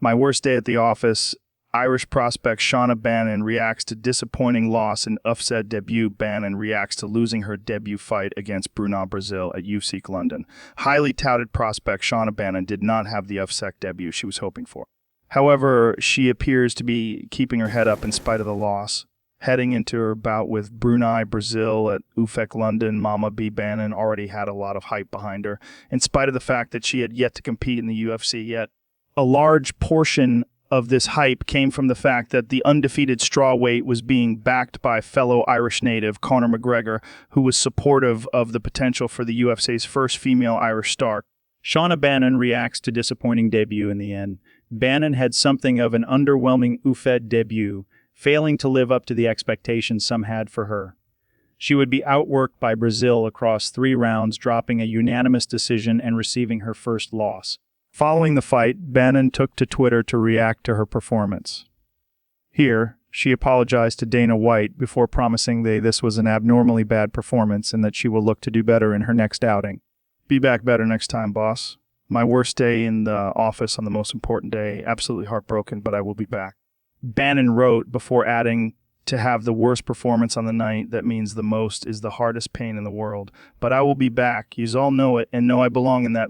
My worst day at the office. Irish prospect Shauna Bannon reacts to disappointing loss in UFC debut. Bannon reacts to losing her debut fight against Bruna Brasil at UFC London. Highly touted prospect Shauna Bannon did not have the UFC debut she was hoping for. However, she appears to be keeping her head up in spite of the loss. Heading into her bout with Bruna Brasil at UFC London, Mama B. Bannon already had a lot of hype behind her, in spite of the fact that she had yet to compete in the UFC yet. A large portion of this hype came from the fact that the undefeated strawweight was being backed by fellow Irish native Conor McGregor, who was supportive of the potential for the UFC's first female Irish star. Shauna Bannon reacts to disappointing debut in the end. Bannon had something of an underwhelming UFC debut, failing to live up to the expectations some had for her. She would be outworked by Brazil across 3 rounds, dropping a unanimous decision and receiving her first loss. Following the fight, Bannon took to Twitter to react to her performance. Here, she apologized to Dana White before promising this was an abnormally bad performance and that she will look to do better in her next outing. Be back better next time, boss. My worst day in the office on the most important day. Absolutely heartbroken, but I will be back. Bannon wrote before adding, to have the worst performance on the night that means the most is the hardest pain in the world. But I will be back. Yous all know it and know I belong in that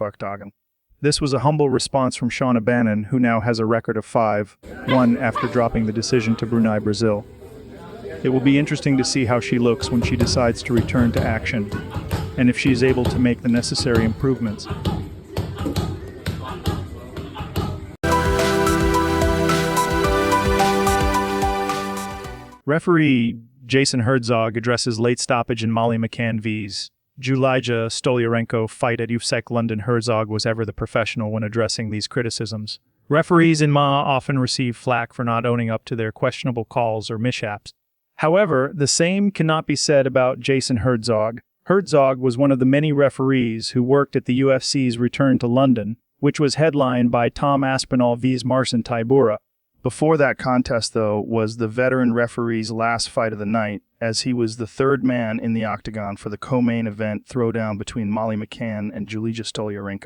octagon. This was a humble response from Shauna Bannon, who now has a record of 5-1 after dropping the decision to Bruna Brasil. It will be interesting to see how she looks when she decides to return to action, and if she is able to make the necessary improvements. Referee Jason Herzog addresses late stoppage in Molly McCann vs. Julija Stoliarenko fight at UFC London. Herzog was ever the professional when addressing these criticisms. Referees in MA often receive flack for not owning up to their questionable calls or mishaps. However, the same cannot be said about Jason Herzog. Herzog was one of the many referees who worked at the UFC's return to London, which was headlined by Tom Aspinall vs. Marcin Tybura. Before that contest, though, was the veteran referee's last fight of the night, as he was the 3rd man in the octagon for the co-main event throwdown between Molly McCann and Julija Stoliarenko.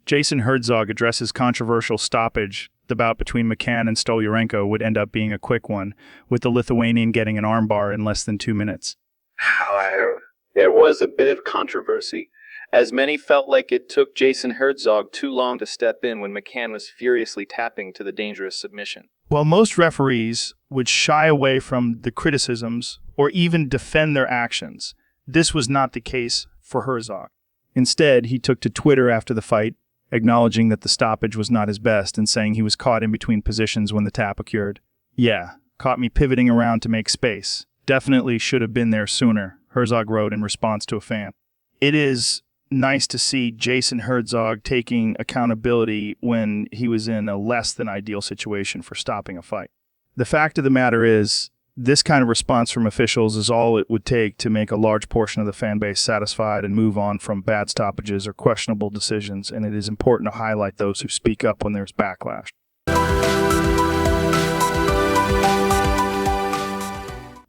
Jason Herzog addresses controversial stoppage. The bout between McCann and Stoliarenko would end up being a quick one, with the Lithuanian getting an armbar in less than 2 minutes. However, there was a bit of controversy, as many felt like it took Jason Herzog too long to step in when McCann was furiously tapping to the dangerous submission. While most referees would shy away from the criticisms or even defend their actions, this was not the case for Herzog. Instead, he took to Twitter after the fight, acknowledging that the stoppage was not his best and saying he was caught in between positions when the tap occurred. "Yeah, caught me pivoting around to make space. Definitely should have been there sooner," Herzog wrote in response to a fan. It is nice to see Jason Herzog taking accountability when he was in a less than ideal situation for stopping a fight. The fact of the matter is, this kind of response from officials is all it would take to make a large portion of the fan base satisfied and move on from bad stoppages or questionable decisions, and it is important to highlight those who speak up when there's backlash.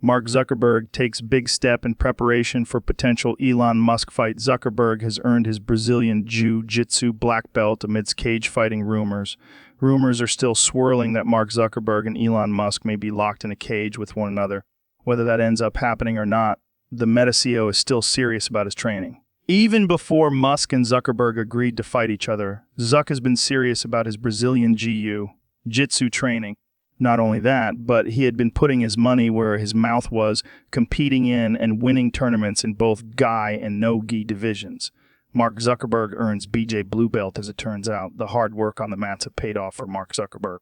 Mark Zuckerberg takes big step in preparation for potential Elon Musk fight. Zuckerberg has earned his Brazilian Jiu-Jitsu black belt amidst cage fighting rumors. Rumors are still swirling that Mark Zuckerberg and Elon Musk may be locked in a cage with one another. Whether that ends up happening or not, the Meta CEO is still serious about his training. Even before Musk and Zuckerberg agreed to fight each other, Zuck has been serious about his Brazilian Jiu-Jitsu training. Not only that, but he had been putting his money where his mouth was, competing in and winning tournaments in both gi and no-gi divisions. Mark Zuckerberg earns BJ Blue Belt, as it turns out. The hard work on the mats have paid off for Mark Zuckerberg.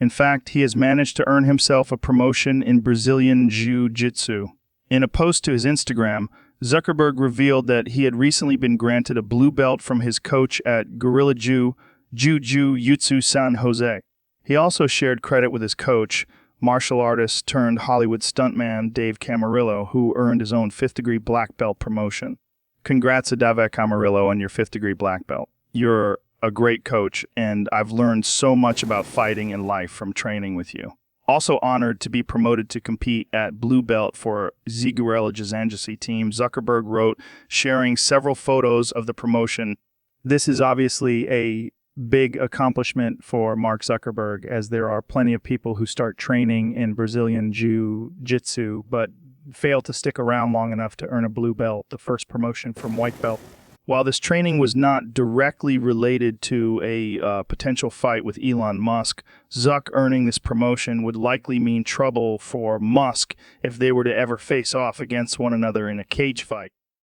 In fact, he has managed to earn himself a promotion in Brazilian Jiu-Jitsu. In a post to his Instagram, Zuckerberg revealed that he had recently been granted a blue belt from his coach at Guerrilla Jiu-Jitsu San Jose. He also shared credit with his coach, martial artist turned Hollywood stuntman Dave Camarillo, who earned his own 5th degree black belt promotion. Congrats to Dave Camarillo on your 5th degree black belt. You're a great coach, and I've learned so much about fighting and life from training with you. Also honored to be promoted to compete at blue belt for Guerrilla Jiu-Jitsu team, Zuckerberg wrote, sharing several photos of the promotion. This is obviously a big accomplishment for Mark Zuckerberg, as there are plenty of people who start training in Brazilian Jiu-Jitsu but fail to stick around long enough to earn a blue belt, the first promotion from white belt. While this training was not directly related to a potential fight with Elon Musk, Zuck earning this promotion would likely mean trouble for Musk if they were to ever face off against one another in a cage fight.